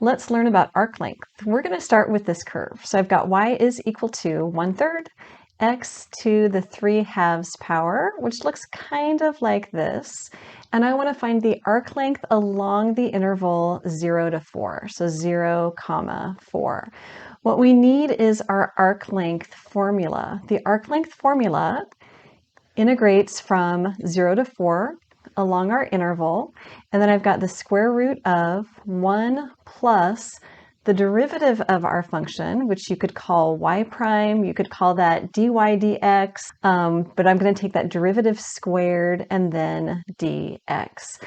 Let's learn about arc length. We're going to start with this curve. So I've got y is equal to 1/3 x to the 3/2 power, which looks kind of like this. And I want to find the arc length along the interval 0 to 4, so 0, 4. What we need is our arc length formula. The arc length formula integrates from 0 to 4 along our interval, and then I've got the square root of 1 plus the derivative of our function, which you could call y prime, you could call that dy dx, but I'm going to take that derivative squared and then dx.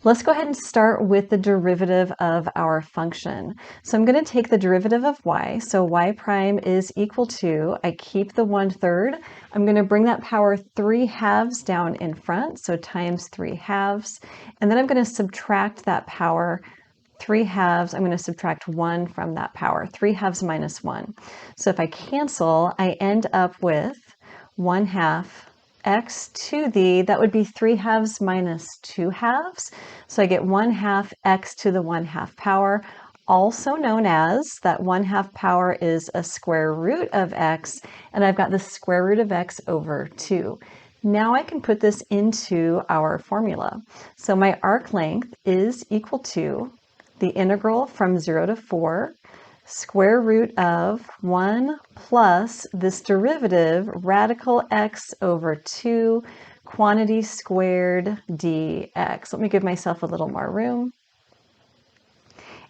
Let's go ahead and start with the derivative of our function. So I'm going to take the derivative of y. So y prime is equal to, I keep the 1/3. I'm going to bring that power 3/2 down in front, so times 3/2. And then I'm going to subtract that power 3/2. I'm going to subtract 1 from that power, 3/2 minus 1. So if I cancel, I end up with 1/2 x to the, that would be 3/2 minus 2/2. So I get 1/2 x to the 1/2 power, also known as that 1/2 power is a square root of x, and I've got the square root of x over 2. Now I can put this into our formula. So my arc length is equal to the integral from 0 to 4 square root of 1 plus this derivative, radical x over 2, quantity squared dx. Let me give myself a little more room.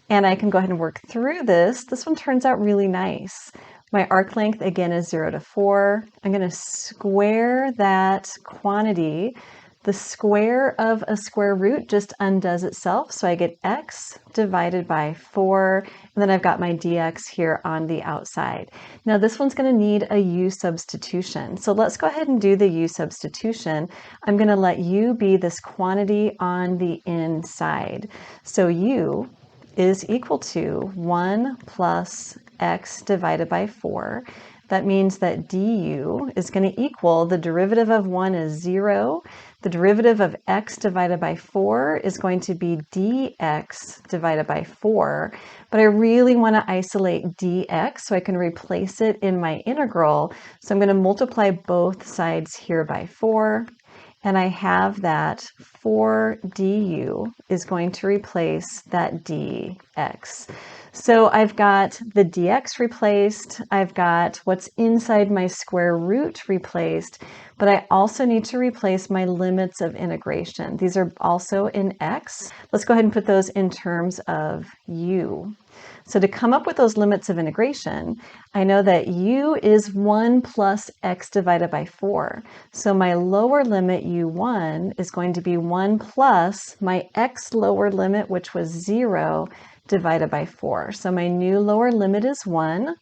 And I can go ahead and work through this. This one turns out really nice. My arc length, again, is 0 to 4. I'm going to square that quantity. The square of a square root just undoes itself, so I get x divided by 4, and then I've got my dx here on the outside. Now this one's going to need a u substitution, so let's go ahead and do the u substitution. I'm going to let u be this quantity on the inside. So u is equal to 1 plus x divided by 4. That means that du is going to equal, the derivative of 1 is 0. The derivative of x divided by 4 is going to be dx divided by 4. But I really want to isolate dx so I can replace it in my integral. So I'm going to multiply both sides here by 4. And I have that 4 du is going to replace that dx. So I've got the dx replaced, I've got what's inside my square root replaced, but I also need to replace my limits of integration. These are also in x. Let's go ahead and put those in terms of u. So to come up with those limits of integration, I know that u is 1 plus x divided by 4. So my lower limit u1 is going to be 1 plus my x lower limit, which was 0, divided by 4. So my new lower limit is 1.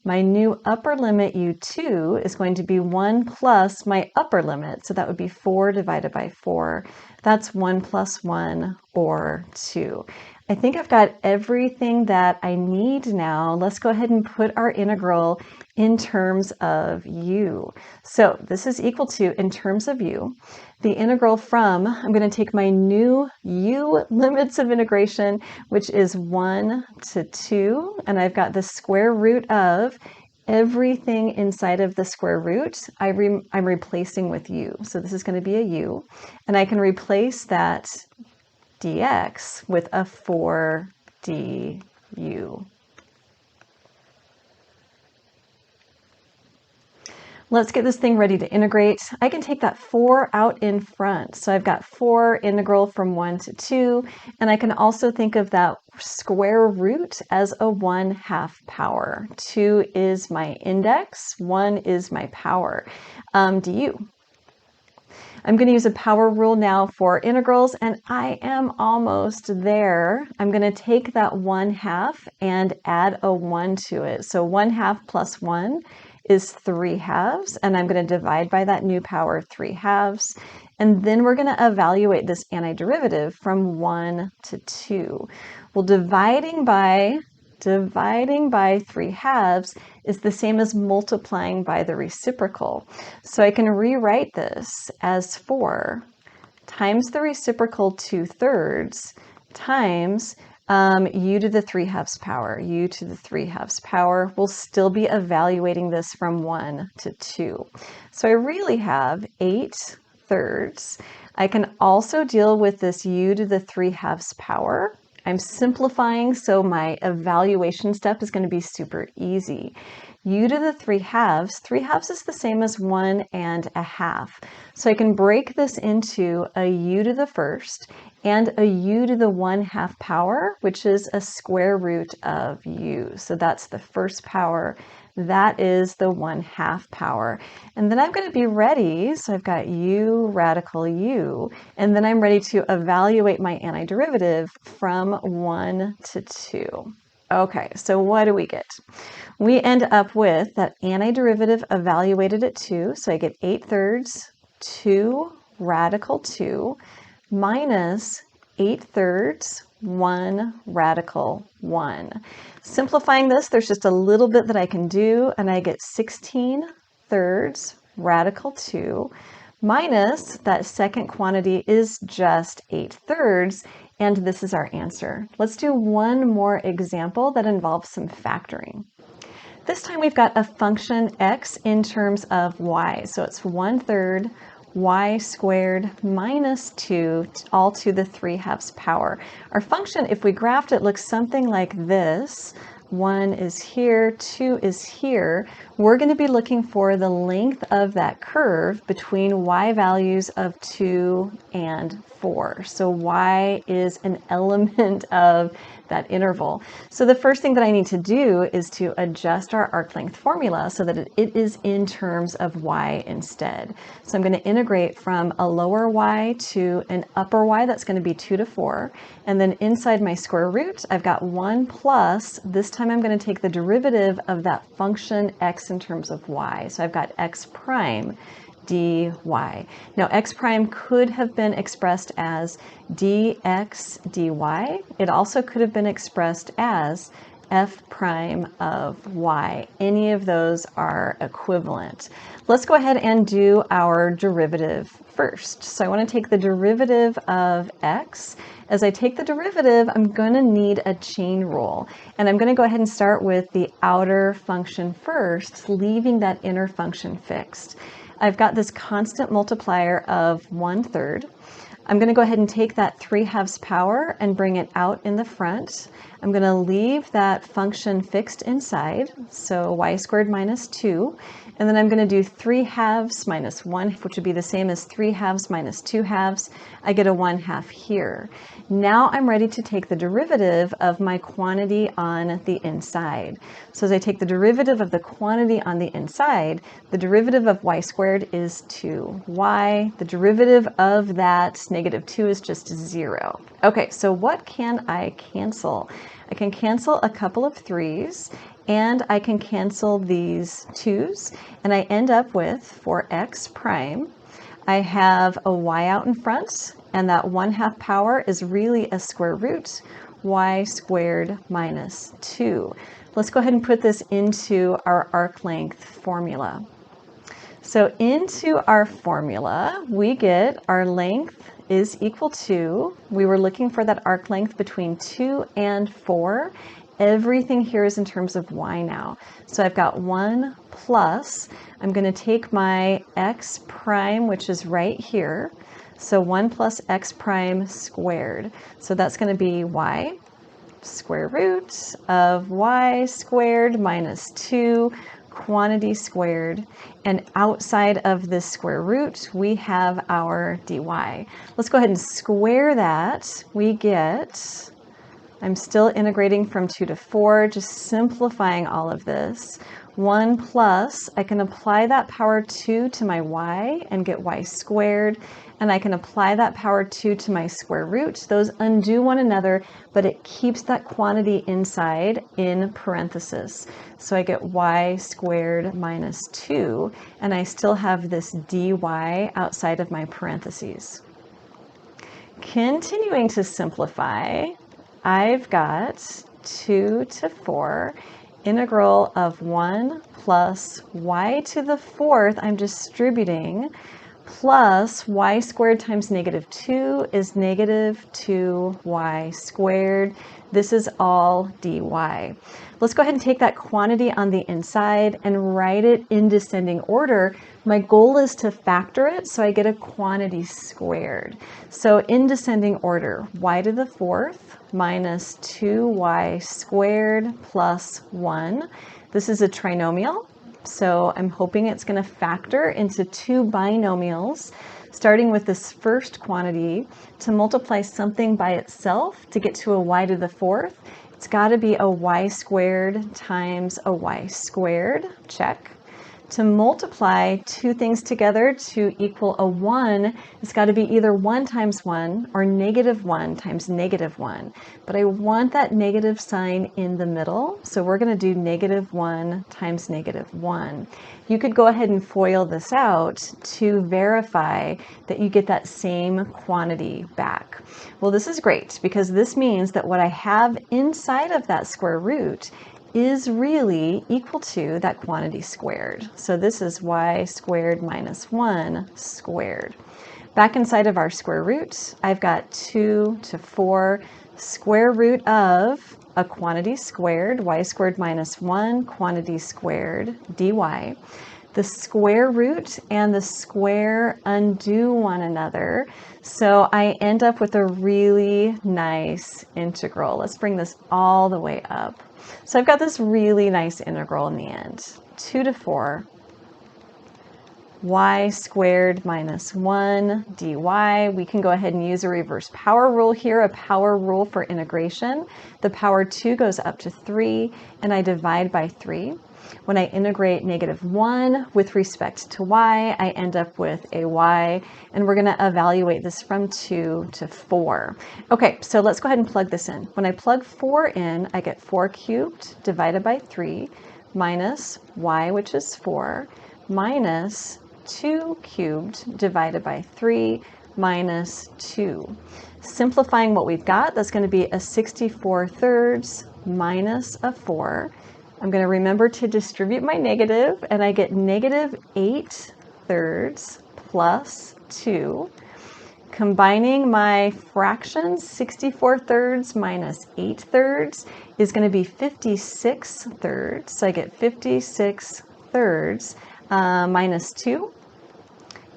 My new upper limit u2 is going to be 1 plus my upper limit. So that would be 4 divided by 4. That's 1 plus 1, or 2. I think I've got everything that I need now. Let's go ahead and put our integral in terms of u. So this is equal to, in terms of u, the integral from, I'm going to take my new u limits of integration, which is 1 to 2, and I've got the square root of everything inside of the square root. I'm replacing with u. So this is going to be a u, and I can replace that dx with a 4 du. Let's get this thing ready to integrate. I can take that 4 out in front. So I've got 4 integral from 1 to 2, and I can also think of that square root as a 1/2 power. 2 is my index, 1 is my power. Du. I'm going to use a power rule now for integrals, and I am almost there. I'm going to take that 1/2 and add a 1 to it. So 1/2 plus 1 is 3/2, and I'm going to divide by that new power 3/2. And then we're going to evaluate this antiderivative from 1 to 2. Well, dividing by 3/2 is the same as multiplying by the reciprocal. So I can rewrite this as 4 times the reciprocal 2/3 times u to the 3/2 power, u to the 3/2 power. We'll still be evaluating this from 1 to 2. So I really have 8/3. I can also deal with this u to the 3/2 power. I'm simplifying, so my evaluation step is going to be super easy. U to the 3/2, 3/2 is the same as 1.5. So I can break this into a u to the first and a u to the 1/2 power, which is a square root of u. So that's the first power. That is the 1/2 power. And then I'm going to be ready. So I've got u radical u, and then I'm ready to evaluate my antiderivative from 1 to 2. Okay, so what do we get? We end up with that antiderivative evaluated at 2. So I get 8/3, 2 radical 2 minus 8/3, 1 radical 1. Simplifying this, there's just a little bit that I can do, and I get 16/3 radical 2 minus that second quantity is just 8/3, and this is our answer. Let's do one more example that involves some factoring. This time we've got a function x in terms of y, so it's 1/3 y squared minus 2 all to the 3/2 power. Our function, if we graphed it, looks something like this. 1 is here, 2 is here. We're going to be looking for the length of that curve between y values of 2 and 4. So y is an element of that interval. So the first thing that I need to do is to adjust our arc length formula so that it is in terms of y instead. So I'm going to integrate from a lower y to an upper y, that's going to be 2 to 4. And then inside my square root, I've got 1 plus, this time I'm going to take the derivative of that function x in terms of y. So I've got x prime dy. Now x prime could have been expressed as dx dy. It also could have been expressed as f prime of y. Any of those are equivalent. Let's go ahead and do our derivative first. So I want to take the derivative of x. As I take the derivative, I'm going to need a chain rule. And I'm going to go ahead and start with the outer function first, leaving that inner function fixed. I've got this constant multiplier of 1/3. I'm going to go ahead and take that 3/2 power and bring it out in the front. I'm going to leave that function fixed inside, so y squared minus 2. And then I'm going to do 3/2 minus 1, which would be the same as 3/2 minus 2/2. I get a 1/2 here. Now I'm ready to take the derivative of my quantity on the inside. So as I take the derivative of the quantity on the inside, the derivative of y squared is 2y. The derivative of that -2 is just 0. Okay, so what can I cancel? I can cancel a couple of 3's, and I can cancel these 2's, and I end up with, for x prime, I have a y out in front, and that 1/2 power is really a square root, y squared minus 2. Let's go ahead and put this into our arc length formula. So into our formula, we get our length is equal to, we were looking for that arc length between 2 and 4. Everything here is in terms of y now. So I've got 1 plus, I'm going to take my x prime, which is right here. So 1 plus x prime squared. So that's going to be y square root of y squared minus 2 quantity squared, and outside of this square root we have our dy. Let's go ahead and square that. We get, I'm still integrating from 2 to 4, just simplifying all of this. 1 plus, I can apply that power 2 to my y and get y squared, and I can apply that power 2 to my square root. Those undo one another, but it keeps that quantity inside in parentheses. So I get y squared minus 2, and I still have this dy outside of my parentheses. Continuing to simplify, I've got 2 to 4, integral of 1 plus y to the 4th, I'm distributing plus y squared times negative 2 is negative 2y squared. This is all dy. Let's go ahead and take that quantity on the inside and write it in descending order. My goal is to factor it so I get a quantity squared. So in descending order, y to the fourth minus 2y squared plus 1. This is a trinomial. So I'm hoping it's going to factor into two binomials, starting with this first quantity. To multiply something by itself to get to a y to the fourth, it's got to be a y squared times a y squared. Check. To multiply two things together to equal a 1, it's got to be either 1 times 1 or negative 1 times negative 1. But I want that negative sign in the middle, so we're going to do negative 1 times negative 1. You could go ahead and FOIL this out to verify that you get that same quantity back. Well, this is great because this means that what I have inside of that square root is really equal to that quantity squared. So this is y squared minus 1 squared. Back inside of our square root, I've got 2 to 4 square root of a quantity squared, y squared minus 1 quantity squared dy. The square root and the square undo one another. So I end up with a really nice integral. Let's bring this all the way up. So I've got this really nice integral in the end. 2 to 4 y squared minus 1 dy. We can go ahead and use a reverse power rule here, a power rule for integration. The power 2 goes up to 3, and I divide by 3. When I integrate negative 1 with respect to y, I end up with a y, and we're going to evaluate this from 2 to 4. Okay, so let's go ahead and plug this in. When I plug 4 in, I get 4 cubed divided by 3 minus y, which is 4, minus 2 cubed divided by 3 minus 2. Simplifying what we've got, that's going to be a 64 thirds minus a 4. I'm going to remember to distribute my negative, and I get negative 8 thirds plus 2. Combining my fractions, 64 thirds minus 8 thirds is going to be 56 thirds. So I get 56 thirds minus 2.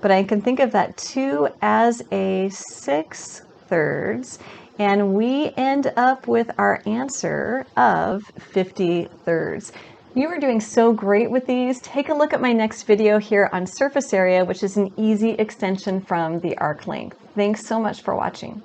But I can think of that 2 as a 6 thirds. And we end up with our answer of 50 thirds. You are doing so great with these. Take a look at my next video here on surface area, which is an easy extension from the arc length. Thanks so much for watching.